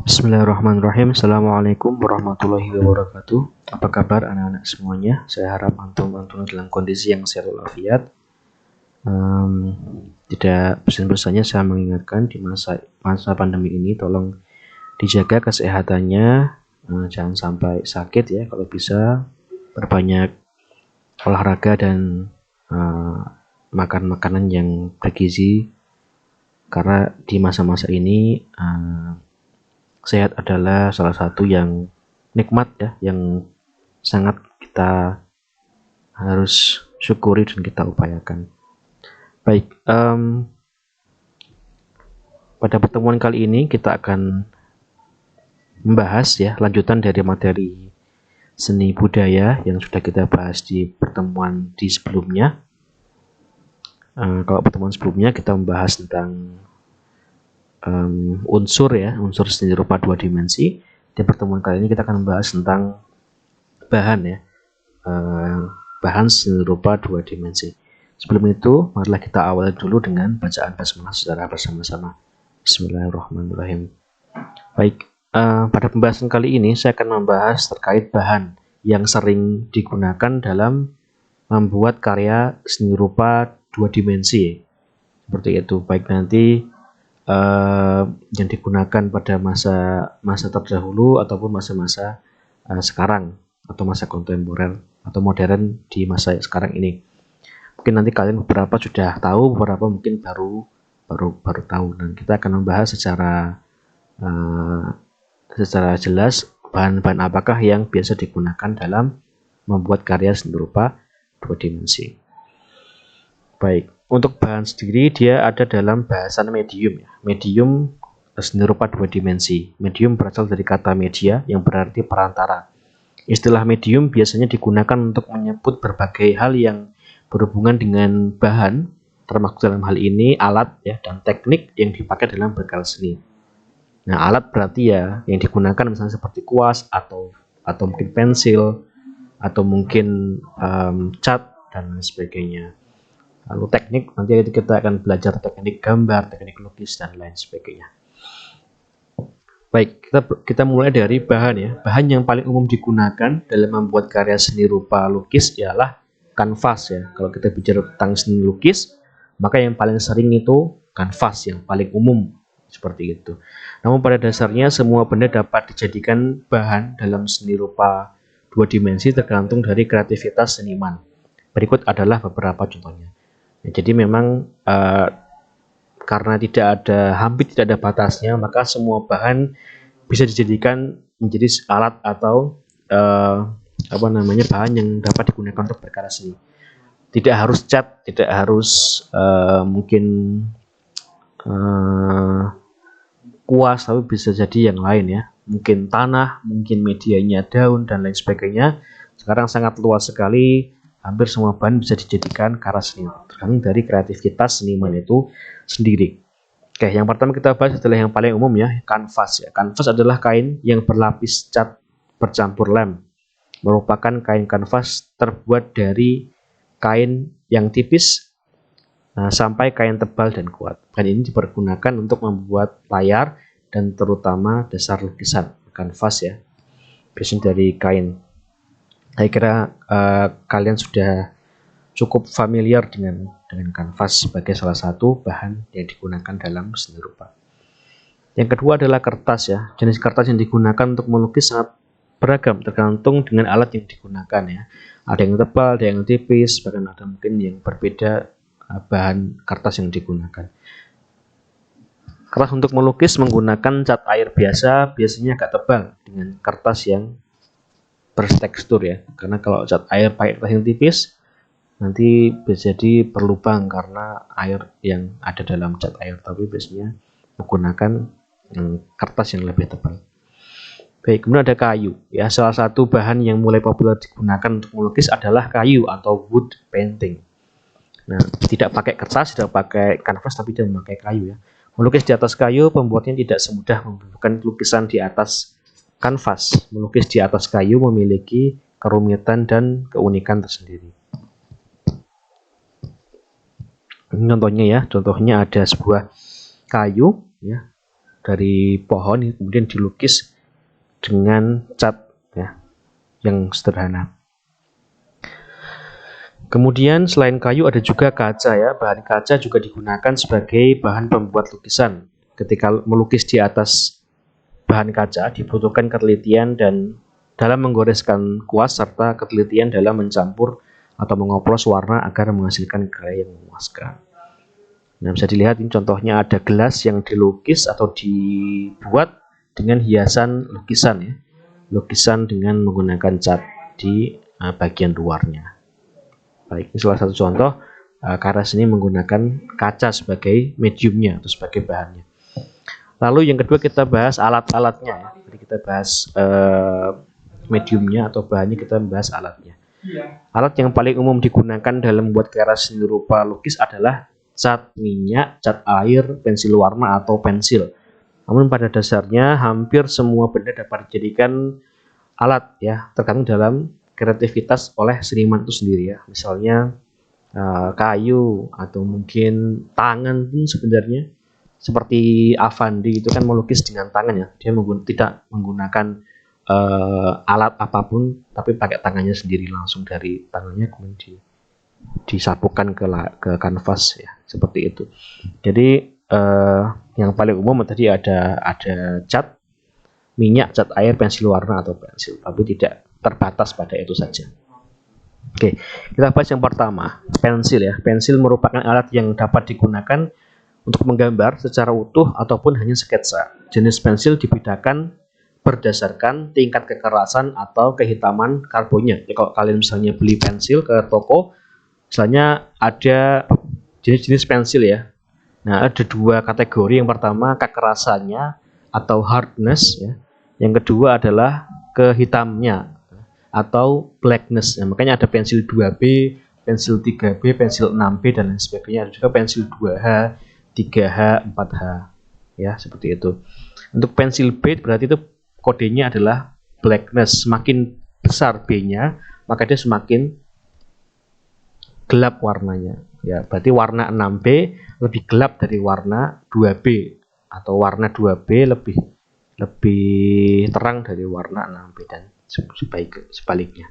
Bismillahirrahmanirrahim. Assalamualaikum warahmatullahi wabarakatuh. Apa kabar anak-anak semuanya? Saya harap antum dalam kondisi yang sehat walafiat. Tidak bosan-bosannya saya mengingatkan di masa pandemi ini, tolong dijaga kesehatannya, jangan sampai sakit ya. Kalau bisa berbanyak olahraga dan makan makanan yang bergizi, karena di masa-masa ini sehat adalah salah satu yang nikmat ya, yang sangat kita harus syukuri dan kita upayakan. Baik, pada pertemuan kali ini kita akan membahas ya lanjutan dari materi seni budaya yang sudah kita bahas di pertemuan di sebelumnya. Kalau pertemuan sebelumnya kita membahas tentang unsur seni rupa dua dimensi. Di pertemuan kali ini kita akan membahas tentang bahan ya, bahan seni rupa dua dimensi. Sebelum itu, marilah kita awali dulu dengan bacaan basmalah secara bersama-sama. Bismillahirrahmanirrahim. Baik, pada pembahasan kali ini saya akan membahas terkait bahan yang sering digunakan dalam membuat karya seni rupa dua dimensi. Seperti itu, baik nanti yang digunakan pada masa terdahulu ataupun masa-masa sekarang atau masa kontemporer atau modern di masa sekarang ini. Mungkin nanti kalian beberapa sudah tahu, beberapa mungkin baru tahu, dan kita akan membahas secara jelas bahan-bahan apakah yang biasa digunakan dalam membuat karya seni rupa dua dimensi. Baik, untuk bahan sendiri dia ada dalam bahasan medium ya. Medium seni rupa dua dimensi. Medium berasal dari kata media yang berarti perantara. Istilah medium biasanya digunakan untuk menyebut berbagai hal yang berhubungan dengan bahan, termasuk dalam hal ini alat ya dan teknik yang dipakai dalam berkarya seni. Nah, alat berarti ya yang digunakan misalnya seperti kuas atau mungkin pensil atau mungkin cat dan lain sebagainya. Lalu teknik, nanti kita akan belajar teknik gambar, teknik lukis, dan lain sebagainya. Baik, kita mulai dari bahan ya. Bahan yang paling umum digunakan dalam membuat karya seni rupa lukis ialah kanvas ya. Kalau kita bicara tentang seni lukis, maka yang paling sering itu kanvas, yang paling umum seperti itu. Namun pada dasarnya semua benda dapat dijadikan bahan dalam seni rupa dua dimensi tergantung dari kreativitas seniman. Berikut adalah beberapa contohnya. Jadi memang karena hampir tidak ada batasnya, maka semua bahan bisa dijadikan menjadi alat atau bahan yang dapat digunakan untuk berkarya seni. Tidak harus cat, tidak harus mungkin kuas, tapi bisa jadi yang lain ya. Mungkin tanah, mungkin medianya daun dan lain sebagainya. Sekarang sangat luas sekali. Hampir semua bahan bisa dijadikan karya seni, tergantung dari kreativitas seniman itu sendiri. Oke, yang pertama kita bahas adalah yang paling umum ya, kanvas ya. Kanvas adalah kain yang berlapis cat bercampur lem. Merupakan kain kanvas terbuat dari kain yang tipis sampai kain tebal dan kuat. Kain ini dipergunakan untuk membuat layar dan terutama dasar lukisan. Kanvas ya, biasanya dari kain. Saya kira kalian sudah cukup familiar dengan kanvas sebagai salah satu bahan yang digunakan dalam seni rupa. Yang kedua adalah kertas ya. Jenis kertas yang digunakan untuk melukis sangat beragam tergantung dengan alat yang digunakan ya. Ada yang tebal, ada yang tipis, bahkan ada mungkin yang berbeda bahan kertas yang digunakan. Kertas untuk melukis menggunakan cat air biasanya agak tebal dengan kertas yang bertekstur ya, karena kalau cat air pakai kertas yang tipis nanti bisa jadi berlubang karena air yang ada dalam cat air, tapi biasanya menggunakan kertas yang lebih tebal. Baik, kemudian ada kayu ya. Salah satu bahan yang mulai populer digunakan untuk melukis adalah kayu atau wood painting. Nah, tidak pakai kertas, tidak pakai kanvas, tapi dia memakai kayu ya. Melukis di atas kayu pembuatnya tidak semudah membuat lukisan di atas kanvas. Melukis di atas kayu memiliki kerumitan dan keunikan tersendiri. Contohnya ada sebuah kayu ya, dari pohon kemudian dilukis dengan cat ya yang sederhana. Kemudian selain kayu ada juga kaca ya. Bahan kaca juga digunakan sebagai bahan pembuat lukisan. Ketika melukis di atas bahan kaca dibutuhkan ketelitian dan dalam menggoreskan kuas serta ketelitian dalam mencampur atau mengoplos warna agar menghasilkan karya yang memuaskan. Nah, bisa dilihat ini contohnya ada gelas yang dilukis atau dibuat dengan hiasan lukisan ya. Lukisan dengan menggunakan cat di bagian luarnya. Baik, ini salah satu contoh karya seni menggunakan kaca sebagai mediumnya atau sebagai bahannya. Lalu yang kedua kita bahas alat-alatnya ya. Jadi kita bahas mediumnya atau bahannya, kita bahas alatnya. Alat yang paling umum digunakan dalam membuat karya seni rupa lukis adalah cat minyak, cat air, pensil warna atau pensil. Namun pada dasarnya hampir semua benda dapat dijadikan alat ya, tergantung dalam kreativitas oleh seniman itu sendiri ya. Misalnya kayu atau mungkin tangan pun sebenarnya, seperti Avandi itu kan melukis dengan tangan ya, dia tidak menggunakan alat apapun tapi pakai tangannya sendiri, langsung dari tangannya kemudian disapukan ke kanvas ya, seperti itu. Jadi yang paling umum tadi ada cat minyak, cat air, pensil warna atau pensil, tapi tidak terbatas pada itu saja. Oke, kita bahas yang pertama, pensil ya. Pensil merupakan alat yang dapat digunakan untuk menggambar secara utuh ataupun hanya sketsa. Jenis pensil dibedakan berdasarkan tingkat kekerasan atau kehitaman karbonnya. Ya, kalau kalian misalnya beli pensil ke toko, misalnya ada jenis-jenis pensil ya. Nah, ada dua kategori. Yang pertama kekerasannya atau hardness ya. Yang kedua adalah kehitamnya atau blackness. Nah, makanya ada pensil 2B, pensil 3B, pensil 6B dan lain sebagainya. Ada juga pensil 2H, 3H, 4H. Ya, seperti itu. Untuk pensil B berarti itu kodenya adalah blackness. Semakin besar B-nya, maka dia semakin gelap warnanya. Ya, berarti warna 6B lebih gelap dari warna 2B atau warna 2B lebih terang dari warna 6B dan sebaliknya.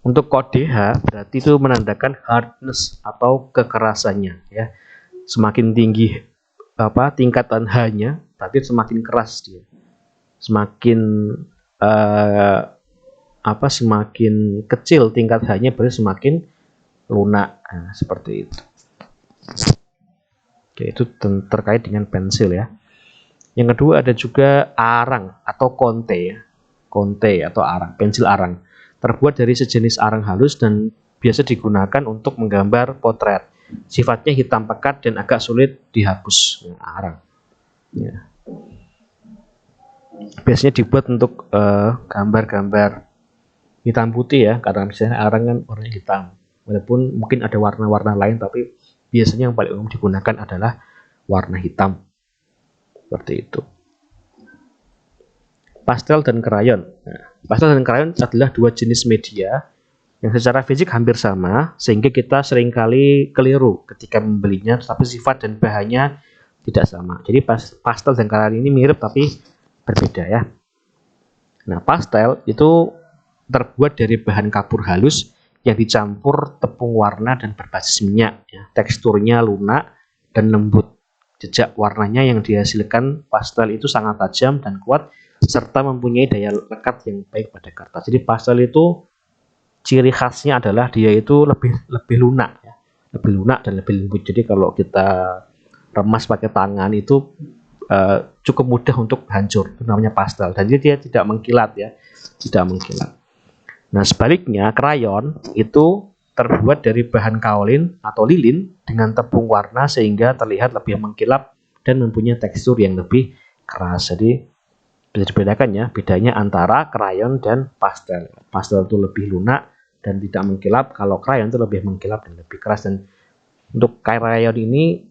Untuk kode H berarti itu menandakan hardness atau kekerasannya ya. Semakin tinggi tingkatan H-nya berarti semakin keras dia. Semakin semakin kecil tingkat H-nya berarti semakin lunak. Nah, seperti itu. Oke, itu terkait dengan pensil ya. Yang kedua ada juga arang atau konte ya. Konte atau arang, pensil arang. Terbuat dari sejenis arang halus dan biasa digunakan untuk menggambar potret. Sifatnya hitam pekat dan agak sulit dihapus. Arang. Ya. Biasanya dibuat untuk gambar-gambar hitam putih ya, karena misalnya arang kan warnanya hitam. Walaupun mungkin ada warna-warna lain, tapi biasanya yang paling umum digunakan adalah warna hitam. Seperti itu. Pastel dan krayon. Nah, pastel dan krayon adalah dua jenis media yang secara fisik hampir sama, sehingga kita seringkali keliru ketika membelinya, tapi sifat dan bahannya tidak sama. Jadi pastel dan krayon ini mirip tapi berbeda ya. Nah, pastel itu terbuat dari bahan kapur halus yang dicampur tepung warna dan berbasis minyak. Ya. Teksturnya lunak dan lembut. Jejak warnanya yang dihasilkan pastel itu sangat tajam dan kuat, serta mempunyai daya lekat yang baik pada kertas. Jadi pastel itu ciri khasnya adalah dia itu lebih lunak, ya. Lebih lunak dan lebih lembut. Jadi kalau kita remas pakai tangan itu cukup mudah untuk hancur. Itu namanya pastel. Dan dia tidak mengkilat ya, tidak mengkilat. Nah sebaliknya krayon itu terbuat dari bahan kaolin atau lilin dengan tepung warna sehingga terlihat lebih mengkilap dan mempunyai tekstur yang lebih keras. Jadi bisa dibedakan ya, bedanya antara krayon dan pastel. Pastel itu lebih lunak dan tidak mengkilap, kalau krayon itu lebih mengkilap dan lebih keras. Dan untuk krayon ini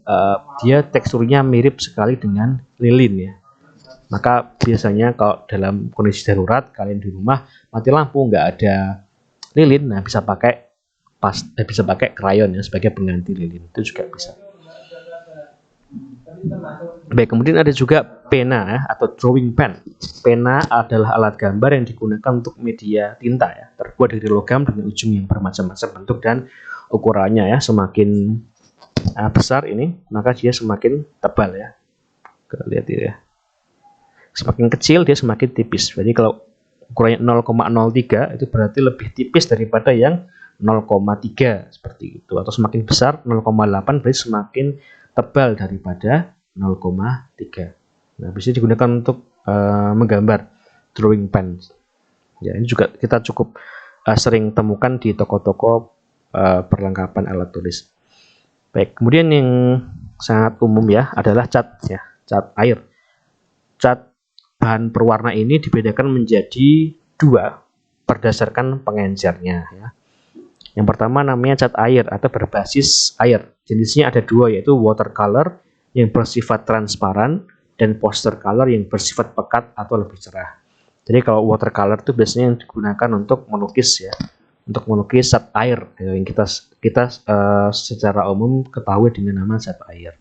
dia teksturnya mirip sekali dengan lilin ya. Maka biasanya kalau dalam kondisi darurat kalian di rumah mati lampu nggak ada lilin, nah bisa pakai krayon ya sebagai pengganti lilin, itu juga bisa. Baik, kemudian ada juga pena ya, atau drawing pen. Pena adalah alat gambar yang digunakan untuk media tinta ya, terbuat dari logam dengan ujung yang bermacam-macam bentuk dan ukurannya ya. Semakin besar ini, maka dia semakin tebal ya. Kita lihat ya. Semakin kecil dia semakin tipis. Jadi kalau ukurannya 0,03 itu berarti lebih tipis daripada yang 0,3 seperti itu. Atau semakin besar 0,8 berarti semakin tebal daripada 0,3. Nah, bisa digunakan untuk menggambar, drawing pen. Ya, ini juga kita cukup sering temukan di toko-toko perlengkapan alat tulis. Baik, kemudian yang sangat umum ya adalah cat ya, cat air. Cat bahan berwarna ini dibedakan menjadi dua berdasarkan pengencernya ya. Yang pertama namanya cat air atau berbasis air. Jenisnya ada dua, yaitu watercolor yang bersifat transparan dan poster color yang bersifat pekat atau lebih cerah. Jadi kalau watercolor itu biasanya yang digunakan untuk melukis ya, untuk melukis cat air yang kita secara umum ketahui dengan nama cat air,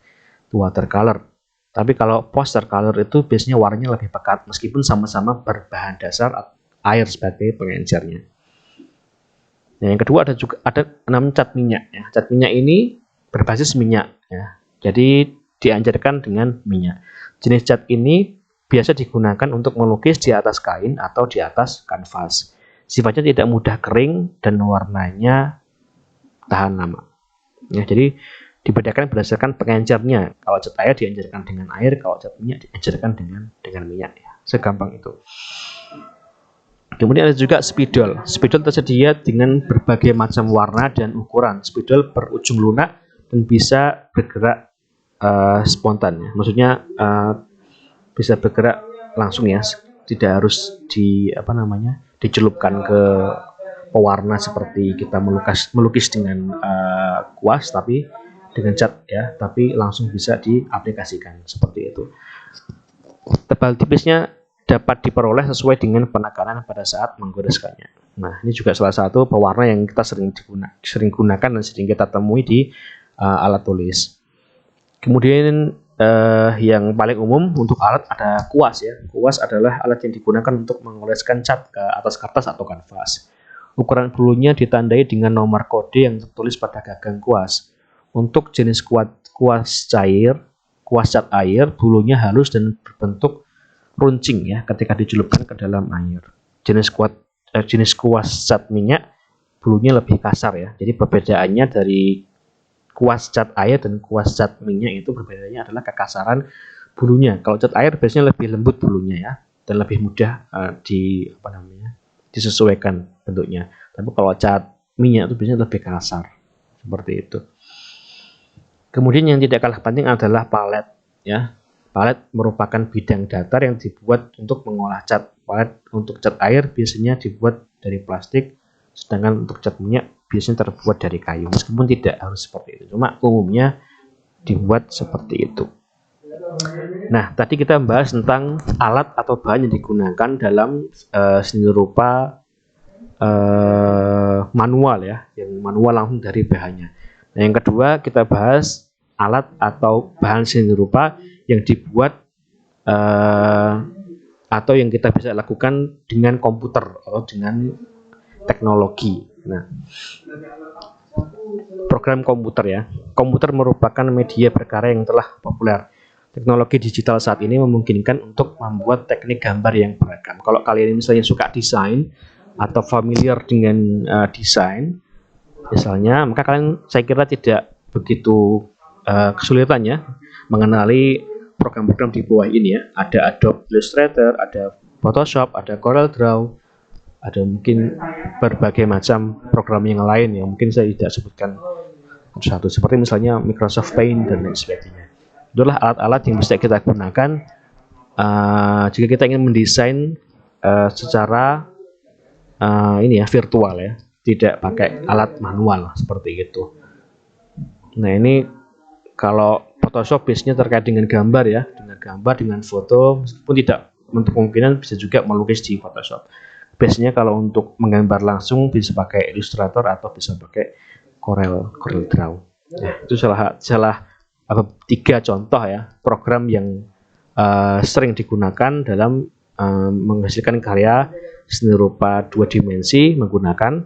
itu watercolor. Tapi kalau poster color itu biasanya warnanya lebih pekat meskipun sama-sama berbahan dasar air sebagai pengencernya. Nah, yang kedua ada namanya cat minyak ya. Cat minyak ini berbasis minyak ya. Jadi dianjurkan dengan minyak. Jenis cat ini biasa digunakan untuk melukis di atas kain atau di atas kanvas. Sifatnya tidak mudah kering dan warnanya tahan lama. Ya, jadi dibedakan berdasarkan pengencernya. Kalau cat air dianjurkan dengan air, kalau cat minyak dianjurkan dengan minyak ya. Segampang itu. Kemudian ada juga spidol. Spidol tersedia dengan berbagai macam warna dan ukuran. Spidol berujung lunak dan bisa bergerak spontan ya. Maksudnya bisa bergerak langsung ya. Tidak harus dicelupkan ke pewarna seperti kita melukis dengan kuas, tapi dengan cat ya, tapi langsung bisa diaplikasikan seperti itu. Tebal tipisnya dapat diperoleh sesuai dengan penekanan pada saat menggoreskannya. Nah, ini juga salah satu pewarna yang kita sering gunakan dan sering kita temui di alat tulis. Kemudian yang paling umum untuk alat ada kuas ya. Kuas adalah alat yang digunakan untuk mengoleskan cat ke atas kertas atau kanvas. Ukuran bulunya ditandai dengan nomor kode yang tertulis pada gagang kuas. Untuk jenis kuas cat air, bulunya halus dan berbentuk runcing ya ketika dicelupkan ke dalam air. Jenis kuas cat minyak, bulunya lebih kasar ya. Jadi perbedaannya dari kuas cat air dan kuas cat minyak itu perbedaannya adalah kekasaran bulunya. Kalau cat air biasanya lebih lembut bulunya ya, dan lebih mudah disesuaikan bentuknya. Tapi kalau cat minyak itu biasanya lebih kasar seperti itu. Kemudian yang tidak kalah penting adalah palet ya. Palet merupakan bidang datar yang dibuat untuk mengolah cat. Palet untuk cat air biasanya dibuat dari plastik, sedangkan untuk cat minyak biasanya terbuat dari kayu. Meskipun tidak harus seperti itu, cuma umumnya dibuat seperti itu. Nah, tadi kita membahas tentang alat atau bahan yang digunakan dalam seni rupa manual ya, yang manual langsung dari bahannya. Nah, yang kedua kita bahas alat atau bahan seni rupa yang dibuat atau yang kita bisa lakukan dengan komputer atau dengan teknologi. Nah, program komputer ya. Komputer merupakan media perkara yang telah populer. Teknologi digital saat ini memungkinkan untuk membuat teknik gambar yang beragam. Kalau kalian misalnya suka desain atau familiar dengan desain, misalnya, maka kalian saya kira tidak begitu kesulitan ya mengenali program-program di bawah ini ya. Ada Adobe Illustrator, ada Photoshop, ada Corel Draw, ada mungkin berbagai macam program yang lain yang mungkin saya tidak sebutkan satu, seperti misalnya Microsoft Paint dan lain sebagainya. Itulah alat-alat yang bisa kita gunakan jika kita ingin mendesain secara virtual ya, tidak pakai alat manual seperti itu. Nah, ini kalau Photoshop biasanya terkait dengan gambar ya, dengan foto, meskipun tidak untuk kemungkinan bisa juga melukis di Photoshop. Biasanya kalau untuk menggambar langsung bisa pakai Illustrator atau bisa pakai Corel Draw. Nah, itu salah tiga contoh ya program yang sering digunakan dalam menghasilkan karya seni rupa dua dimensi menggunakan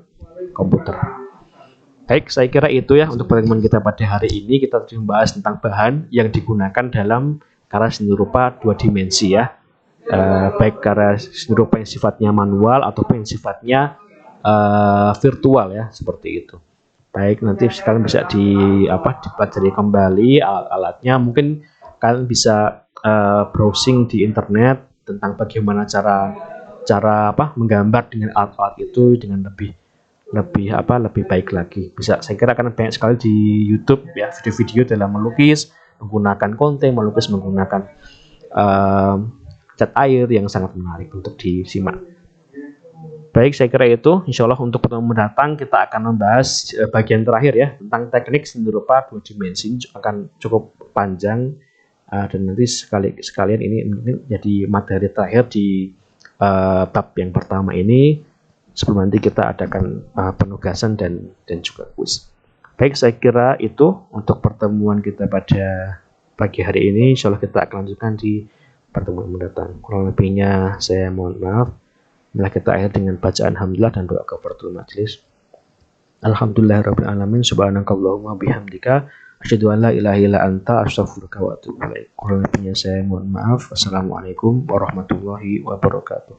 komputer. Baik, saya kira itu ya untuk pertemuan kita pada hari ini. Kita membahas tentang bahan yang digunakan dalam karya seni rupa dua dimensi ya. Baik karya seni rupa yang sifatnya manual ataupun yang sifatnya virtual ya, seperti itu. Baik, nanti sekalian bisa dipelajari kembali alat-alatnya. Mungkin kalian bisa browsing di internet tentang bagaimana cara menggambar dengan alat-alat itu dengan lebih baik lagi. Bisa, saya kira akan banyak sekali di YouTube ya video-video dalam melukis menggunakan konten, melukis menggunakan cat air yang sangat menarik untuk disimak. Baik, saya kira itu. Insya Allah untuk pertemuan mendatang kita akan membahas bagian terakhir ya tentang teknik seni rupa dua dimensi. Akan cukup panjang dan nanti sekalian ini mungkin jadi materi terakhir di bab yang pertama ini sebelum nanti kita adakan penugasan dan juga kuis. Baik, saya kira itu untuk pertemuan kita pada pagi hari ini. Insya Allah kita akan lanjutkan di pertemuan mendatang. Kurang lebihnya saya mohon maaf. Nah, kita akhir dengan bacaan alhamdulillah dan doa kafaratul majelis. Alhamdulillahirabbil alamin, subhanakallahumma bihamdika asyhadu an la ilaha illa anta astaghfiruka wa atubu ilaik. Kurang lebihnya saya mohon maaf. Assalamualaikum warahmatullahi wabarakatuh.